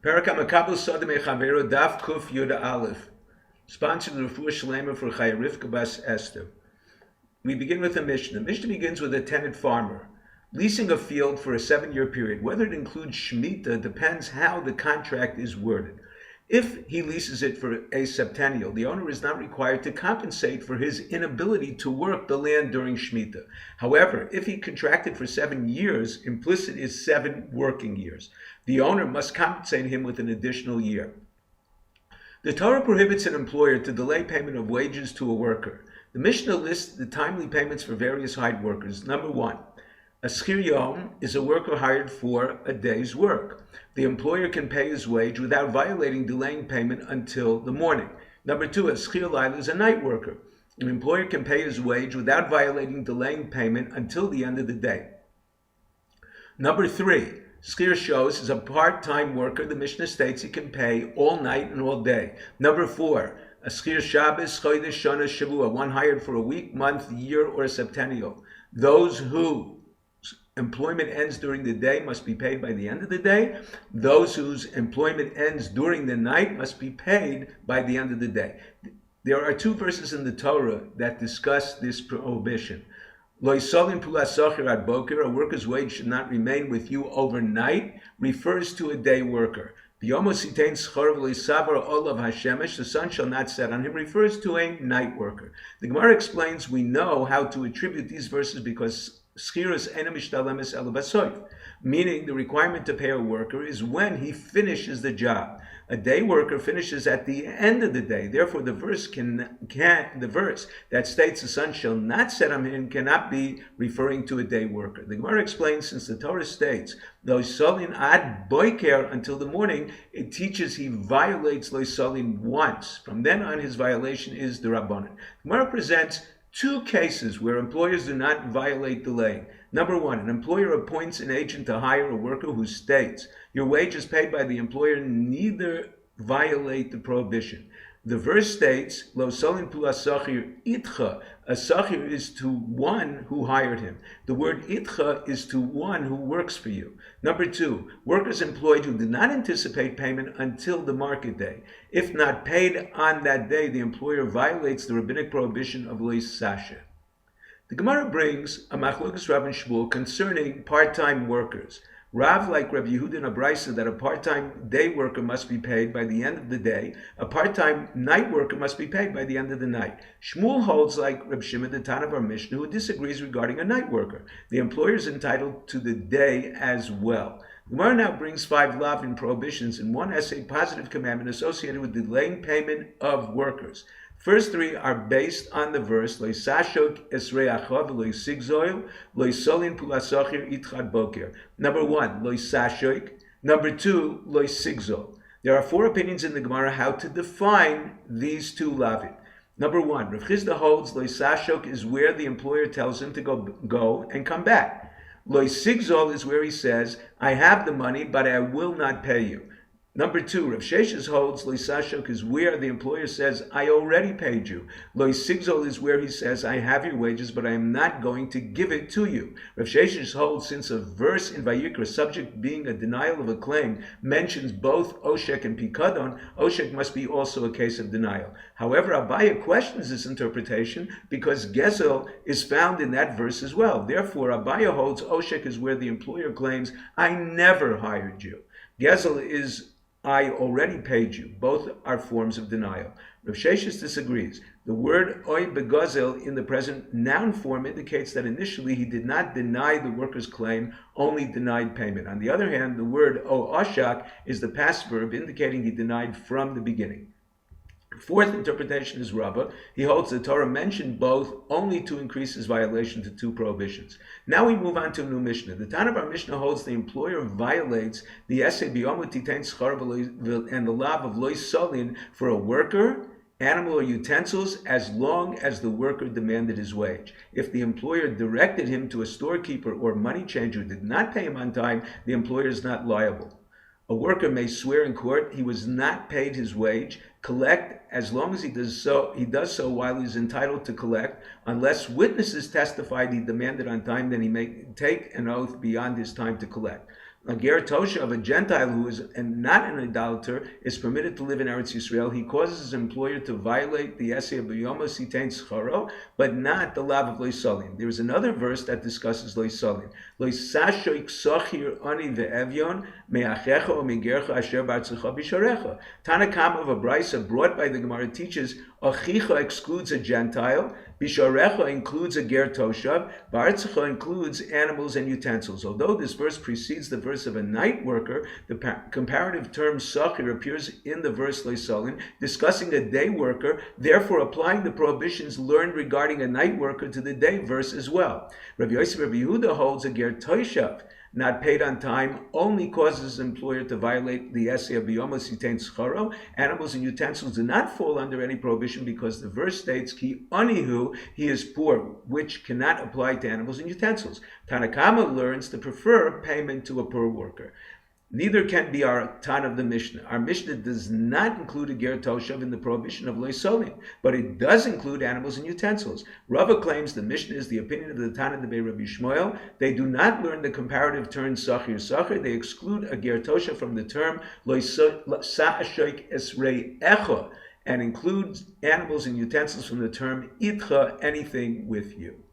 Parak HaMakabel Soda MeChaveiro Daf Kuf Yuda Aleph. Sponsored Refuah Shlema for Chaya Rivka Bas Esther. We begin with a Mishnah. The Mishnah begins with a tenant farmer leasing a field for a 7-year period. Whether it includes Shemitah depends how the contract is worded. If he leases it for a septennial, the owner is not required to compensate for his inability to work the land during Shemitah. However, if he contracted for 7 years, implicit is 7 working years. The owner must compensate him with an additional year. The Torah prohibits an employer to delay payment of wages to a worker. The Mishnah lists the timely payments for various hired workers. Number 1. A schir yom is a worker hired for a day's work. The employer can pay his wage without delaying payment until the morning. Number 2, a schir laila is a night worker. An employer can pay his wage without delaying payment until the end of the day. Number 3, schir shos is a part-time worker. The Mishnah states he can pay all night and all day. Number 4, a schir Shabbos, chodesh, shana, shavua, one hired for a week, month, year, or septennial. Those whose employment ends during the day must be paid by the end of the day. Those whose employment ends during the night must be paid by the end of the day. There are 2 verses in the Torah that discuss this prohibition. Lo yisolin pulas socher ad boker, a worker's wage should not remain with you overnight, refers to a day worker. B'yomos yitain schor v'lo yisavar olav hashemesh, the sun shall not set on him, refers to a night worker. The Gemara explains we know how to attribute these verses because schirus ena mishtalemes ela basoif, meaning the requirement to pay a worker is when he finishes the job. A day worker finishes at the end of the day. Therefore, the verse that states the sun shall not set on him cannot be referring to a day worker. The Gemara explains since the Torah states lo yisolin ad boiker until the morning, it teaches he violates lo yisolin once. From then on, his violation is thereabouts. The Gemara presents 2 cases where employers do not violate delaying. Number 1, an employer appoints an agent to hire a worker who states your wage is paid by the employer, neither violate the prohibition. The verse states, Lo solin pulas sachir itcha. A sachir is to one who hired him. The word itcha is to one who works for you. Number 2, workers employed who did not anticipate payment until the market day. If not paid on that day, the employer violates the rabbinic prohibition of lo yisasher. The Gemara brings a machlokas Rav and Shmuel concerning part-time workers. Rav, like Rabbi Yehuda and Abraisa, that a part-time day worker must be paid by the end of the day. A part-time night worker must be paid by the end of the night. Shmuel holds like Reb Shimon, the Tan of our Mishnah, who disagrees regarding a night worker. The employer is entitled to the day as well. Gemara now brings 5 lavin prohibitions and 1 essay positive commandment associated with delaying payment of workers. First 3 are based on the verse Lo yisashok esreachav lo yisigzoil lo yisolin pulasachir itchad boker. Number 1, Lo yisashok. Number 2, Lo yisigzol. There are 4 opinions in the Gemara how to define these 2 lavin. Number 1, Rav Chizda holds Lo yisashok is where the employer tells him to go and come back. Lo yisigzol is where he says, I have the money, but I will not pay you. Number 2, Rav Sheshes holds Lo yisashok is where the employer says, I already paid you. Lo yisigzol is where he says, I have your wages, but I am not going to give it to you. Rav Sheshes holds since a verse in Vayikra, subject being a denial of a claim, mentions both Oshek and Pikadon, Oshek must be also a case of denial. However, Abaya questions this interpretation because Gezel is found in that verse as well. Therefore, Abaya holds Oshek is where the employer claims, I never hired you. Gezel is I already paid you. Both are forms of denial. Rav Sheshes disagrees. The word oy begozel in the present noun form indicates that initially he did not deny the worker's claim, only denied payment. On the other hand, the word o oshak is the past verb indicating he denied from the beginning. 4th interpretation is Rabbah. He holds the Torah mentioned both only to increase his violation to 2 prohibitions. Now we move on to a new Mishnah. The Tan of our Mishnah holds the employer violates the essay b'yomu titain schar and the lav of lo yisolin for a worker, animal, or utensils as long as the worker demanded his wage. If the employer directed him to a storekeeper or money changer who did not pay him on time, the employer is not liable. A worker may swear in court he was not paid his wage, collect as long as he does so while he is entitled to collect, unless witnesses testified he demanded on time, then he may take an oath beyond his time to collect. A ger toshav, a Gentile who is not an idolater, is permitted to live in Eretz Yisrael. He causes his employer to violate the Esei B'Yomos Yitain Scharo, but not the lav of Loisolin. There is another verse that discusses Loisolin. Loisashoik sochir ani ve'evyon me'achecha o me'gercha asher b'artzecha b'sharecha. Tanakam of a brisa brought by the Gemara teaches Achicha excludes a Gentile, Bisharecha includes a ger toshav, Ba'artzecha includes animals and utensils. Although this verse precedes the verse of a night worker, the comparative term sachir appears in the verse Leisolin, discussing a day worker, therefore applying the prohibitions learned regarding a night worker to the day verse as well. Rabbi Yosef Yehuda holds a ger toshav, not paid on time, only causes his employer to violate the Esei B'Yomos Yitain Scharo. Animals and utensils do not fall under any prohibition because the verse states, Ki anihu, he is poor, which cannot apply to animals and utensils. Tanakama learns to prefer payment to a poor worker. Neither can be our Tan of the Mishnah. Our Mishnah does not include a ger toshav in the prohibition of loisolin, but it does include animals and utensils. Rava claims the Mishnah is the opinion of the Tan of the Rabbi Shmuel. They do not learn the comparative term sachir sachir. They exclude a ger toshav from the term loisa'ashoik esrei echa, and includes animals and utensils from the term itcha, anything with you.